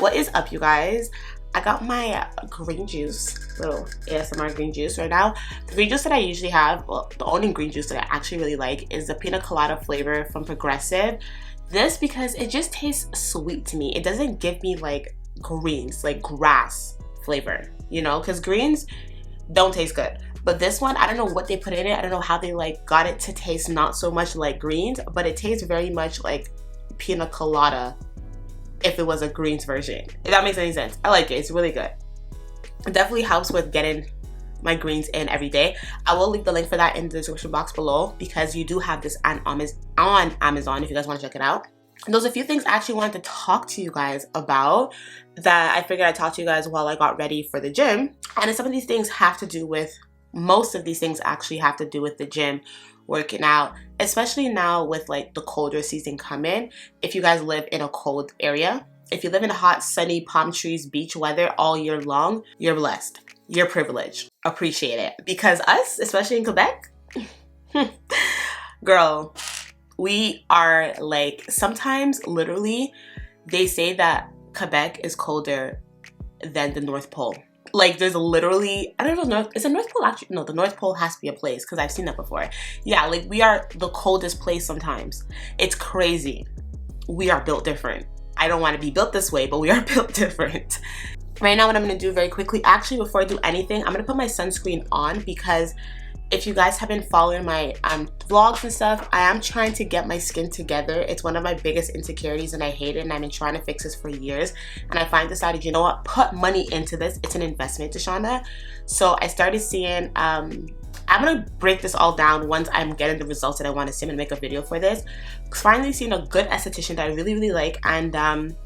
What is up, you guys? I got my green juice, little ASMR green juice right now. The green juice that I usually have, well, the only green juice that I actually really like is the pina colada flavor from Progressive. This because it just tastes sweet to me. It doesn't give me like greens, like grass flavor, you know, because greens don't taste good. But this one, I don't know what they put in it. I don't know how they like got it to taste not so much like greens, but it tastes very much like pina colada if it was a greens version. If that makes any sense. I like it. It's really good. It definitely helps with getting my greens in every day. I will leave the link for that in the description box below because you do have this on Amazon if you guys want to check it out. And there's a few things I actually wanted to talk to you guys about that I figured I'd talk to you guys while I got ready for the gym. And some of these things have to do with, most of these things actually have to do with the gym, working out, especially now with like the colder season coming. If you guys live in a cold area, if you live in a hot, sunny, palm trees, beach weather all year long, you're blessed. You're privileged. Appreciate it. Because us, especially in Quebec, girl, we are like, sometimes literally they say that Quebec is colder than the North Pole. Like there's literally, I don't know, is the North Pole actually, no, the North Pole has to be a place because I've seen that before. Yeah, like we are the coldest place sometimes. It's crazy. We are built different. I don't want to be built this way, but we are built different. Right now what I'm going to do very quickly, actually before I do anything, I'm going to put my sunscreen on because if you guys have been following my vlogs and stuff, I am trying to get my skin together. It's one of my biggest insecurities and I hate it, and I've been trying to fix this for years. And I finally decided, you know what, put money into this. It's an investment, Tashana. So I started seeing, I'm gonna break this all down once I'm getting the results that I want to see and make a video for this. Finally seeing a good esthetician that I really, really like. And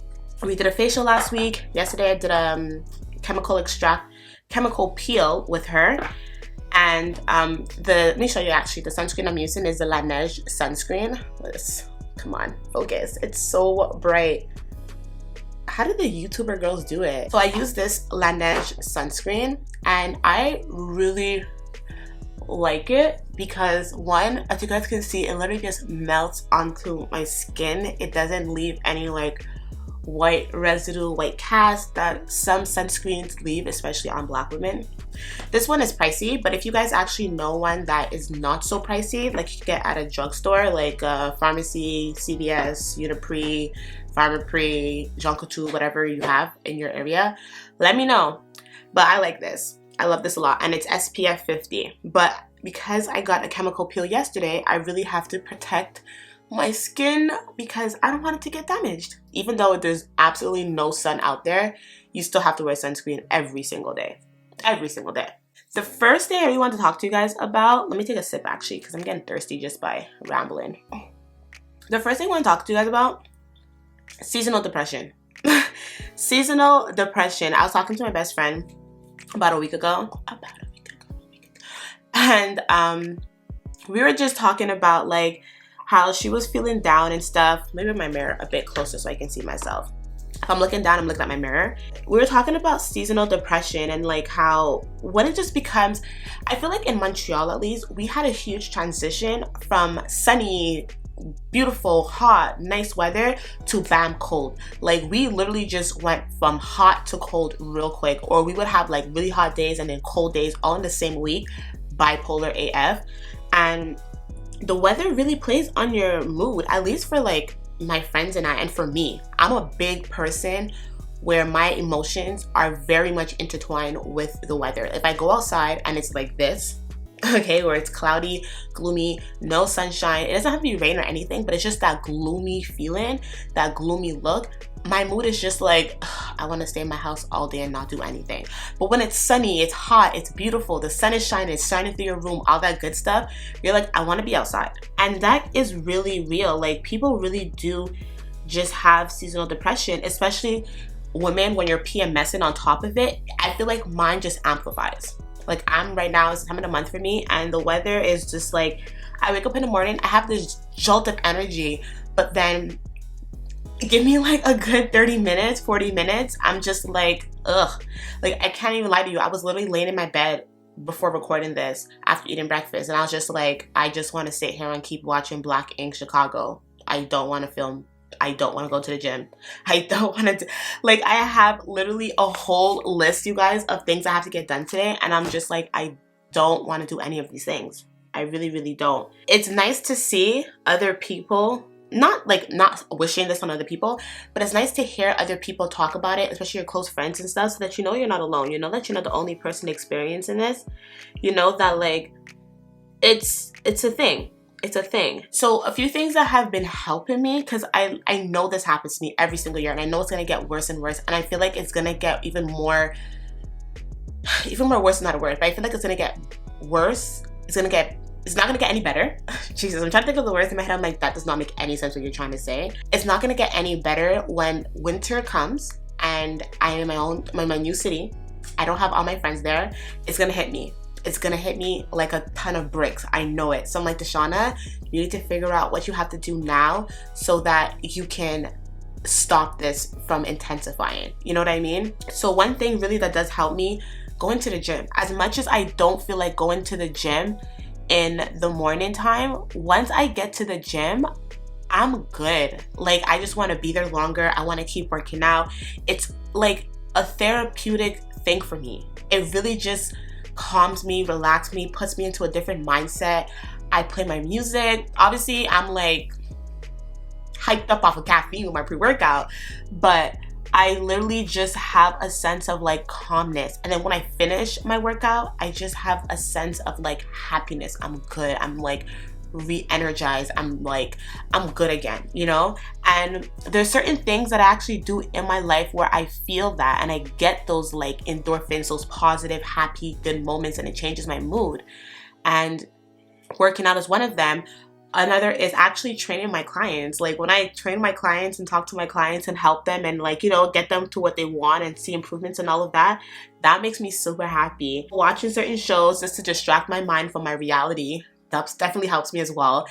we did a facial last week. Yesterday I did a chemical peel with her. And let me show you actually, the sunscreen I'm using is the Laneige sunscreen. Come on, focus. It's so bright. How did the YouTuber girls do it? So I use this Laneige sunscreen and I really like it because one, as you guys can see, it literally just melts onto my skin. It doesn't leave any like white residue, white cast that some sunscreens leave, especially on Black women. This one is pricey, but if you guys actually know one that is not so pricey, like you can get at a drugstore, like pharmacy, CVS, Uniprix, Pharmaprix, Jean Coutu, whatever you have in your area, let me know. But I like this. I love this a lot, and it's SPF 50. But because I got a chemical peel yesterday, I really have to protect my skin because I don't want it to get damaged. Even though there's absolutely no sun out there, you still have to wear sunscreen every single day. Every single day. The first thing I really want to talk to you guys about, let me take a sip actually because I'm getting thirsty just by rambling. The first thing I want to talk to you guys about, seasonal depression. Seasonal depression. I was talking to my best friend about a week ago. And we were just talking about like how she was feeling down and stuff. Maybe my mirror a bit closer so I can see myself. If I'm looking down, I'm looking at my mirror. We were talking about seasonal depression and like how when it just becomes, I feel like in Montreal at least, we had a huge transition from sunny, beautiful, hot, nice weather to bam, cold. Like we literally just went from hot to cold real quick, or we would have like really hot days and then cold days all in the same week. Bipolar AF. And the weather really plays on your mood, at least for like my friends and I, and for me. I'm a big person where my emotions are very much intertwined with the weather. If I go outside and it's like this, okay, where it's cloudy, gloomy, no sunshine, it doesn't have to be rain or anything, but it's just that gloomy feeling, that gloomy look, my mood is just like, I want to stay in my house all day and not do anything. But when it's sunny, it's hot, it's beautiful, the sun is shining, it's shining through your room, all that good stuff, you're like, I want to be outside. And that is really real. Like people really do just have seasonal depression, especially women when you're PMSing on top of it. I feel like mine just amplifies. Like I'm right now, it's time of the month for me, and the weather is just like, I wake up in the morning, I have this jolt of energy, but then give me like a good 30 minutes, 40 minutes, I'm just like, ugh. Like I can't even lie to you. I was literally laying in my bed before recording this after eating breakfast, and I was just like, I just want to sit here and keep watching Black Ink Chicago. I don't want to film I don't want to go to the gym. I don't want to, like, I have literally a whole list, you guys, of things I have to get done today. And I'm just like, I don't want to do any of these things. I really, really don't. It's nice to see other people, not wishing this on other people, but it's nice to hear other people talk about it, especially your close friends and stuff, so that you know you're not alone. You know that you're not the only person experiencing this. You know that, like, it's a thing. It's a thing. So a few things that have been helping me, because I know this happens to me every single year, and I know it's going to get worse and worse, and I feel like it's going to get even more worse is not a word, but I feel like it's going to get worse. It's not going to get any better. Jesus, I'm trying to think of the words in my head. I'm like, that does not make any sense what you're trying to say. It's not going to get any better when winter comes and I am in my new city. I don't have all my friends there. It's going to hit me. It's gonna hit me like a ton of bricks. I know it. So I'm like, Tashana, you need to figure out what you have to do now so that you can stop this from intensifying. You know what I mean? So one thing really that does help me, going to the gym. As much as I don't feel like going to the gym in the morning time, once I get to the gym, I'm good. Like, I just want to be there longer. I want to keep working out. It's like a therapeutic thing for me. It really just calms me, relaxes me, puts me into a different mindset. I play my music. Obviously, I'm like hyped up off of caffeine with my pre-workout, but I literally just have a sense of like calmness. And then when I finish my workout, I just have a sense of like happiness. I'm good. I'm like re-energized. I'm good again, you know? And there's certain things that I actually do in my life where I feel that and I get those like endorphins, those positive, happy, good moments, and it changes my mood. And working out is one of them. Another is actually training my clients. Like, when I train my clients and talk to my clients and help them and, like, you know, get them to what they want and see improvements and all of that, that makes me super happy. Watching certain shows just to distract my mind from my reality, that definitely helps me as well.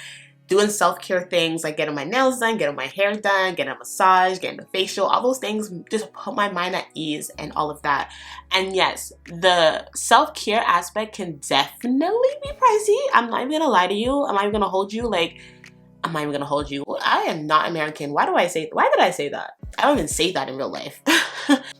Doing self-care things like getting my nails done, getting my hair done, getting a massage, getting a facial, all those things just put my mind at ease and all of that. And yes, the self-care aspect can definitely be pricey. I'm not even gonna lie to you. I'm not even gonna hold you. Like, I'm not even gonna hold you. I am not American. Why did I say that? I don't even say that in real life.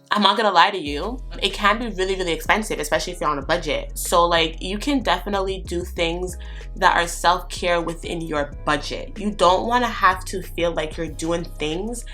I'm not gonna lie to you. It can be really, really expensive, especially if you're on a budget. So like, you can definitely do things that are self-care within your budget. You don't wanna have to feel like you're doing things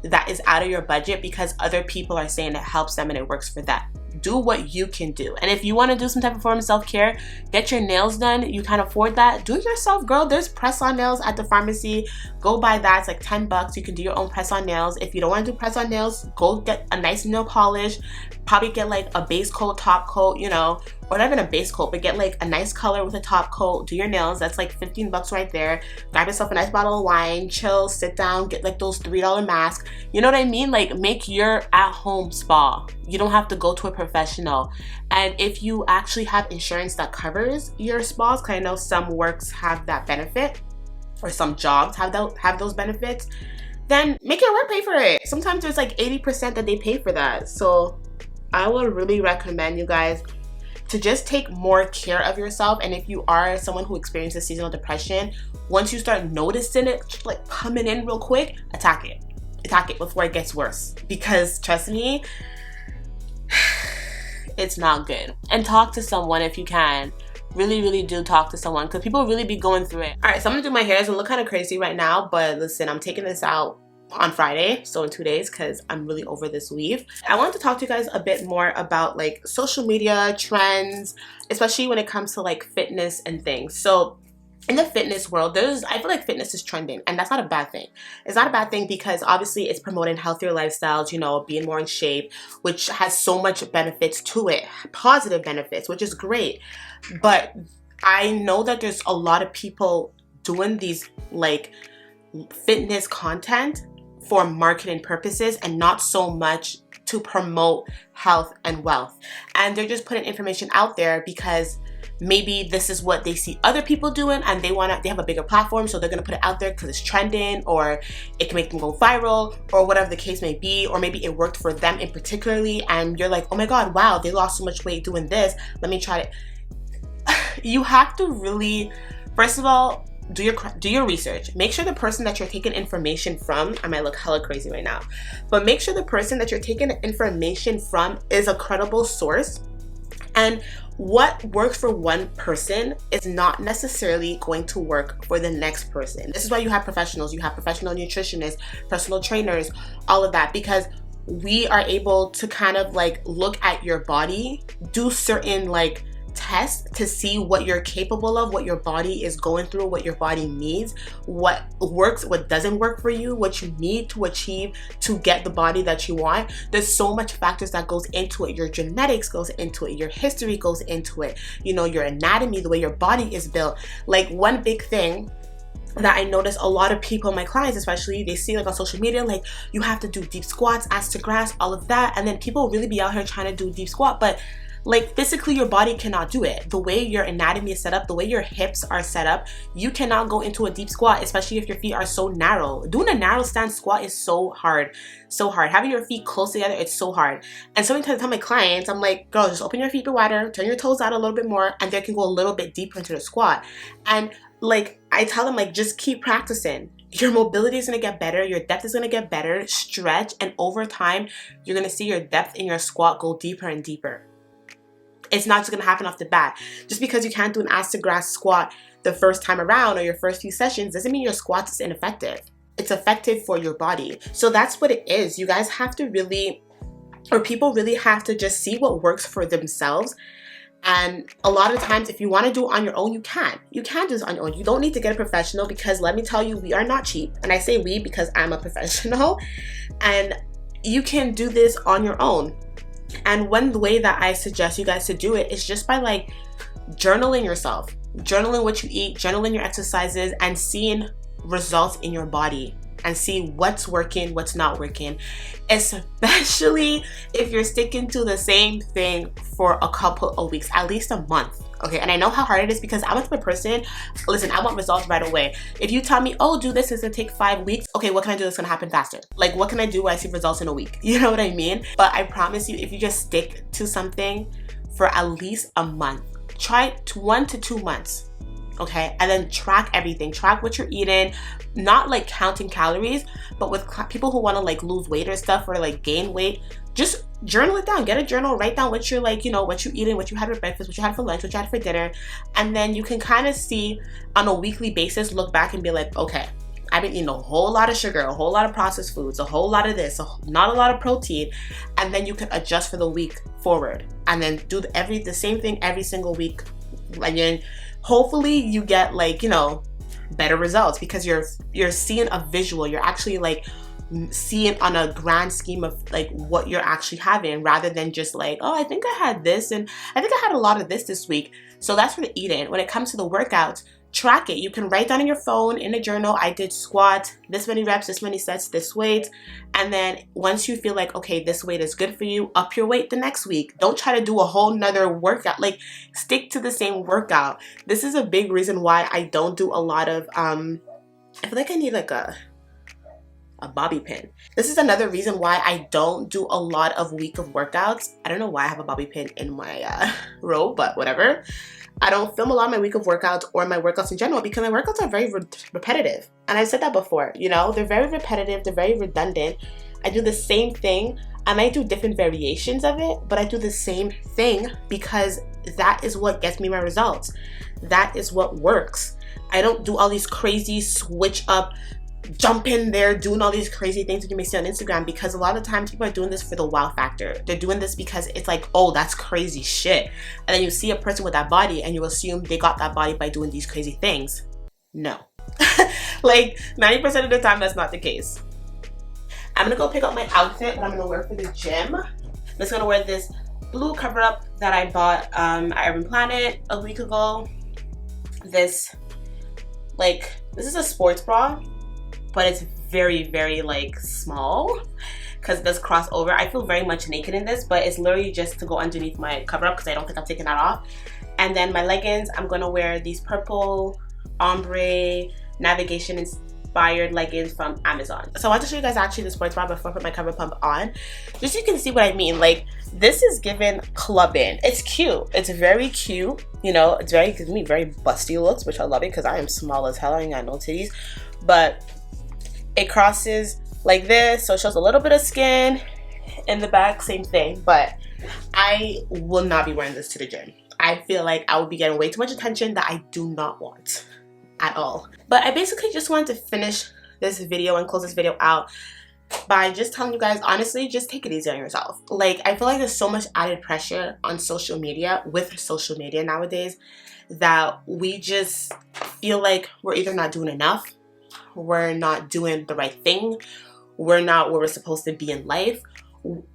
that is out of your budget because other people are saying it helps them and it works for them. Do what you can do. And if you want to do some type of form of self-care, get your nails done. You can't afford that, do it yourself, girl. There's press-on nails at the pharmacy. Go buy that. It's like $10. You can do your own press-on nails. If you don't want to do press-on nails, go get a nice nail polish. Probably get like a base coat, top coat, you know, or not even a base coat, but get like a nice color with a top coat. Do your nails. That's like $15 right there. Grab yourself a nice bottle of wine, chill, sit down, get like those $3 masks. You know what I mean? Like, make your at-home spa. You don't have to go to a professional. And if you actually have insurance that covers your spas, because I know some works have that benefit, or some jobs have those benefits, then make your work pay for it. Sometimes there's like 80% that they pay for that. So I would really recommend you guys to just take more care of yourself. And if you are someone who experiences seasonal depression, once you start noticing it like coming in real quick, attack it before it gets worse. Because trust me, it's not good. And talk to someone if you can. Really, really do talk to someone, because people really be going through it. All right, so I'm gonna do my hair. It's gonna look kind of crazy right now, but listen, I'm taking this out on Friday, so in 2 days, because I'm really over this weave. I wanted to talk to you guys a bit more about like social media trends, especially when it comes to like fitness and things. So in the fitness world, I feel like fitness is trending, and that's not a bad thing. It's not a bad thing because obviously it's promoting healthier lifestyles, you know, being more in shape, which has so much benefits to it, positive benefits, which is great. But I know that there's a lot of people doing these like fitness content for marketing purposes and not so much to promote health and wealth. And they're just putting information out there because maybe this is what they see other people doing and they have a bigger platform, so they're gonna put it out there because it's trending, or it can make them go viral, or whatever the case may be, or maybe it worked for them in particularly and you're like, oh my god, wow, they lost so much weight doing this, let me try it. You have to really, first of all, do your research. Make sure the person that you're taking information from, I might look hella crazy right now, but make sure the person that you're taking information from is a credible source. And what works for one person is not necessarily going to work for the next person. This is why you have professionals. You have professional nutritionists, personal trainers, all of that, because we are able to kind of like look at your body, do certain like tests to see what you're capable of, what your body is going through, what your body needs, what works, what doesn't work for you, what you need to achieve to get the body that you want. There's so much factors that goes into it. Your genetics goes into it, your history goes into it, you know, your anatomy, the way your body is built. Like one big thing that I notice a lot of people, my clients especially, they see like on social media, like you have to do deep squats, ass to grass, all of that, and then people really be out here trying to do deep squat, but like physically your body cannot do it. The way your anatomy is set up, the way your hips are set up, you cannot go into a deep squat, especially if your feet are so narrow. Doing a narrow stance squat is so hard, so hard. Having your feet close together, it's so hard. And sometimes I tell my clients, I'm like, girl, just open your feet a bit wider, turn your toes out a little bit more, and they can go a little bit deeper into the squat. And like I tell them, like, just keep practicing. Your mobility is going to get better, your depth is going to get better, stretch, and over time you're going to see your depth in your squat go deeper and deeper. It's not just going to happen off the bat. Just because you can't do an ass to grass squat the first time around or your first few sessions doesn't mean your squat is ineffective. It's effective for your body. So that's what it is. You guys have to really, or people really have to just see what works for themselves. And a lot of times, if you want to do it on your own, you can. You can do this on your own. You don't need to get a professional, because let me tell you, we are not cheap. And I say we because I'm a professional. And you can do this on your own. And one way that I suggest you guys to do it is just by like journaling yourself, journaling what you eat, journaling your exercises, and seeing results in your body and see what's working, what's not working, especially if you're sticking to the same thing for a couple of weeks, at least a month. Okay, and I know how hard it is because I'm a type of person, listen, I want results right away. If you tell me, oh, do this, it's gonna take 5 weeks, okay, what can I do that's gonna happen faster? Like, what can I do when I see results in a week? You know what I mean? But I promise you, if you just stick to something for at least a month, try 1 to 2 months, okay? And then track everything, track what you're eating, not like counting calories, but with people who wanna like lose weight or stuff or like gain weight, just journal it down. Get a journal, write down what you're like, you know, what you're eating, what you had for breakfast, what you had for lunch, what you had for dinner. And then you can kind of see on a weekly basis, look back and be like, okay, I've been eating a whole lot of sugar, a whole lot of processed foods, a whole lot of this, not a lot of protein. And then you can adjust for the week forward and then do the same thing every single week. And then hopefully you get like, you know, better results because you're seeing a visual. You're actually like seeing on a grand scheme of like what you're actually having, rather than just like, oh, I think I had this and I think I had a lot of this week. So that's for the eating. When it comes to the workouts, track it. You can write down in your phone, in a journal, I did squat, this many reps, this many sets, this weight. And then once you feel like, okay, this weight is good for you, up your weight the next week. Don't try to do a whole nother workout. Like, stick to the same workout. This is a big reason why I don't do a lot of, I feel like I need like a bobby pin. This is another reason why I don't do a lot of week of workouts. I don't know why I have a bobby pin in my robe, but whatever. I don't film a lot of my week of workouts or my workouts in general because my workouts are very repetitive. And I've said that before, you know, they're very repetitive, they're very redundant. I do the same thing. I might do different variations of it, but I do the same thing because that is what gets me my results. That is what works. I don't do all these crazy switch up, jump in there, doing all these crazy things that you may see on Instagram, because a lot of times people are doing this for the wow factor. They're doing this because it's like, oh, that's crazy shit. And then you see a person with that body and you assume they got that body by doing these crazy things. No. Like 90% of the time, that's not the case. I'm gonna go pick up my outfit that I'm gonna wear for the gym. I'm just gonna wear this blue cover up that I bought at Urban Planet a week ago. This is a sports bra, but it's very, very like small because it does cross over. I feel very much naked in this, but it's literally just to go underneath my cover up because I don't think I'm taking that off. And then my leggings, I'm gonna wear these purple ombre navigation inspired leggings from Amazon. So I want to show you guys actually the sports bra before I put my cover pump on, just so you can see what I mean. Like, This is given clubbing. It's cute. It's very cute. You know, it's very, gives me very busty looks, which I love it because I am small as hell. I ain't got no titties. But it crosses like this, so it shows a little bit of skin. In the back, same thing. But I will not be wearing this to the gym. I feel like I would be getting way too much attention that I do not want at all. But I basically just wanted to finish this video and close this video out by just telling you guys, honestly, just take it easy on yourself. Like, I feel like there's so much added pressure on social media, with social media nowadays, that we just feel like we're either not doing enough, we're not doing the right thing, we're not where we're supposed to be in life.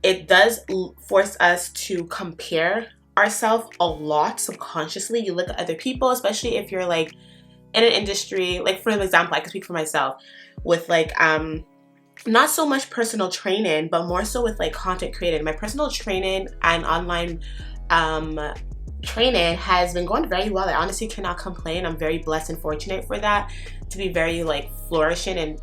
It does force us to compare ourselves a lot subconsciously. You look at other people, especially if you're like in an industry, like for example, I can speak for myself with like not so much personal training, but more so with like content creating. My personal training and online training has been going very well. I honestly cannot complain. I'm very blessed and fortunate for that, to be very like flourishing and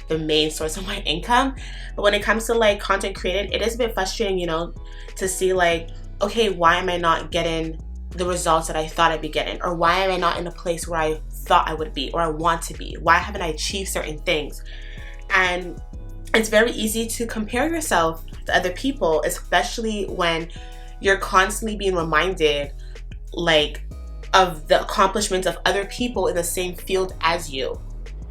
the main source of my income. But when it comes to like content creating, it is a bit frustrating, you know, to see like, okay, why am I not getting the results that I thought I'd be getting? Or why am I not in a place where I thought I would be or I want to be? Why haven't I achieved certain things? And it's very easy to compare yourself to other people, especially when you're constantly being reminded like of the accomplishments of other people in the same field as you.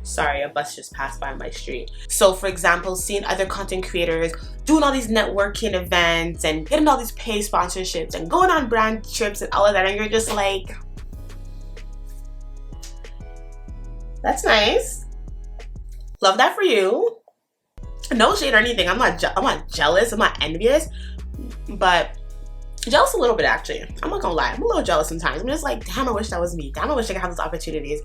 Sorry, a bus just passed by my street. So for example, seeing other content creators doing all these networking events and getting all these paid sponsorships and going on brand trips and all of that, and you're just like, that's nice. Love that for you. No shade or anything. I'm not jealous. I'm not envious, but jealous a little bit actually. I'm not gonna lie. I'm a little jealous sometimes. I'm just like, damn, I wish that was me. Damn, I wish I could have those opportunities.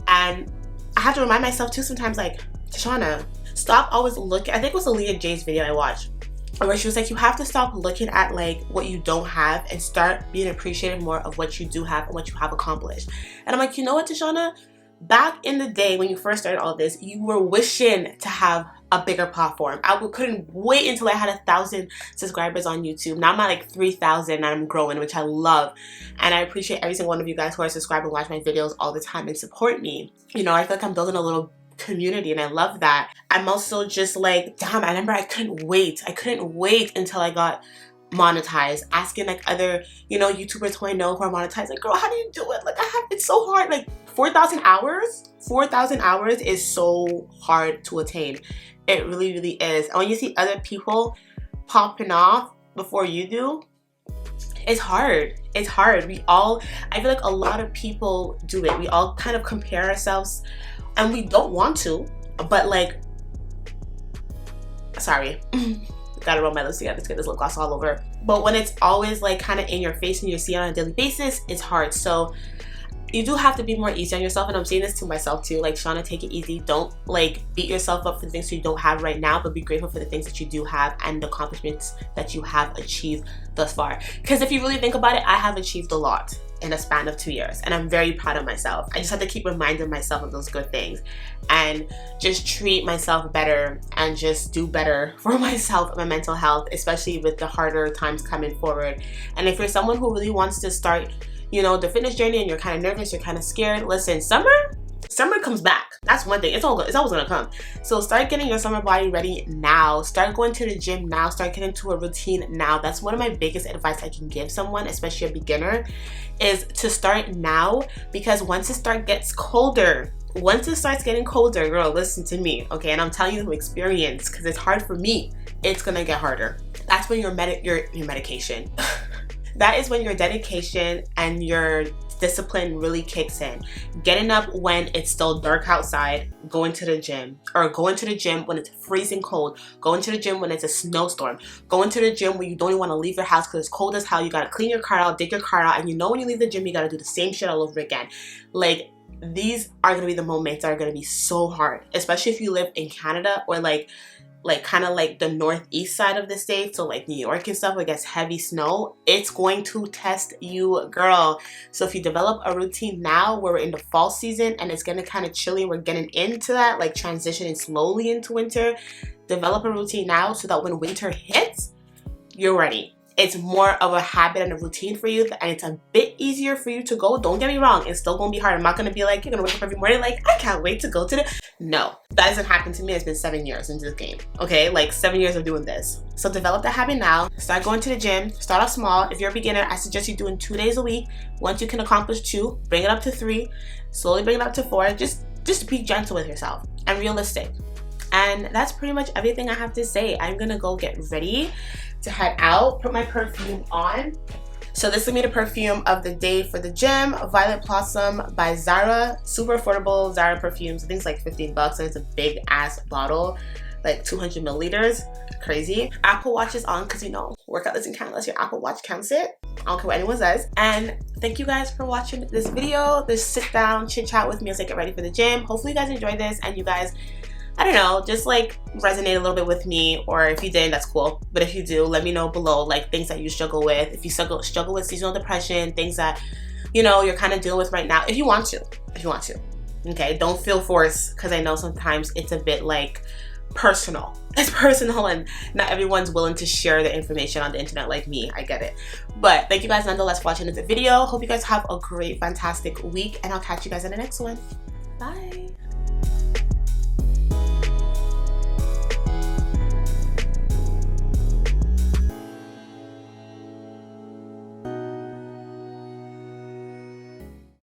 And I have to remind myself too sometimes, like, Tashana, stop always looking. I think it was a Leah J's video I watched, where she was like, you have to stop looking at like what you don't have and start being appreciative more of what you do have and what you have accomplished. And I'm like, you know what, Tashana? Back in the day when you first started all this, you were wishing to have a bigger platform. I couldn't wait until I had 1,000 subscribers on YouTube. Now I'm at like 3,000 and I'm growing, which I love. And I appreciate every single one of you guys who are subscribed and watch my videos all the time and support me. You know, I feel like I'm building a little community and I love that. I'm also just like, damn, I remember I couldn't wait. I couldn't wait until I got monetized, asking like other, you know, YouTubers who I know who are monetized, like, girl, how do you do it? Like, it's so hard. Like 4,000 hours? 4,000 hours is so hard to attain. It really, really is. And when you see other people popping off before you do, it's hard. It's hard. I feel like a lot of people do it. We all kind of compare ourselves and we don't want to, but like, sorry. Gotta roll my lips together to get this lip gloss all over. But when it's always like kind of in your face and you see it on a daily basis, it's hard. So you do have to be more easy on yourself, and I'm saying this to myself too. Like, Shauna, take it easy. Don't like beat yourself up for the things you don't have right now, but be grateful for the things that you do have and the accomplishments that you have achieved thus far. Because if you really think about it, I have achieved a lot in a span of 2 years, and I'm very proud of myself. I just have to keep reminding myself of those good things and just treat myself better and just do better for myself and my mental health, especially with the harder times coming forward. And if you're someone who really wants to start, you know, the fitness journey and you're kind of nervous, you're kind of scared, listen, summer comes back. That's one thing. It's always gonna come. So start getting your summer body ready now. Start going to the gym now. Start getting into a routine now. That's one of my biggest advice I can give someone, especially a beginner, is to start now, because once it starts getting colder, girl, listen to me, okay? And I'm telling you from experience, because it's hard for me. It's gonna get harder. That's when your medication. That is when your dedication and your discipline really kicks in. Getting up when it's still dark outside, going to the gym, or going to the gym when it's freezing cold, going to the gym when it's a snowstorm, going to the gym when you don't even want to leave your house because it's cold as hell. You gotta clean your car out, dig your car out, and you know when you leave the gym, you gotta do the same shit all over again. Like, these are gonna be the moments that are gonna be so hard, especially if you live in Canada or like kind of like the northeast side of the state, so like New York and stuff, where it gets heavy snow. It's going to test you, girl. So if you develop a routine now, where we're in the fall season and it's gonna kind of chilly, we're getting into that, like transitioning slowly into winter, develop a routine now so that when winter hits, you're ready. it's more of a habit and a routine for you, and it's a bit easier for you to go. Don't get me wrong, it's still gonna be hard. I'm not gonna be like, you're gonna wake up every morning like, I can't wait to go to the... No, that hasn't happened to me. It's been 7 years into this game, okay? Like 7 years of doing this. So develop the habit now. Start going to the gym. Start off small. If you're a beginner, I suggest you doing 2 days a week. Once you can accomplish 2, bring it up to 3. Slowly bring it up to 4. Just be gentle with yourself and realistic. And that's pretty much everything I have to say. I'm gonna go get ready to head out, put my perfume on. So this is gonna be the perfume of the day for the gym, Violet Blossom by Zara. Super affordable Zara perfumes. I think it's like 15 bucks, and it's a big ass bottle, like 200 milliliters. Crazy. Apple Watch is on because, you know, workout doesn't count unless your Apple Watch counts it. I don't care what anyone says. And thank you guys for watching this video, this sit down chit chat with me as I get ready for the gym. Hopefully you guys enjoyed this, and you guys, I don't know, just like resonate a little bit with me, or if you didn't, that's cool. But if you do, let me know below, like things that you struggle with. If you struggle with seasonal depression, things that, you know, you're kind of dealing with right now, if you want to. Okay, don't feel forced, because I know sometimes it's a bit like personal. It's personal, and not everyone's willing to share the information on the internet like me. I get it. But thank you guys nonetheless for watching this video. Hope you guys have a great, fantastic week, and I'll catch you guys in the next one. Bye.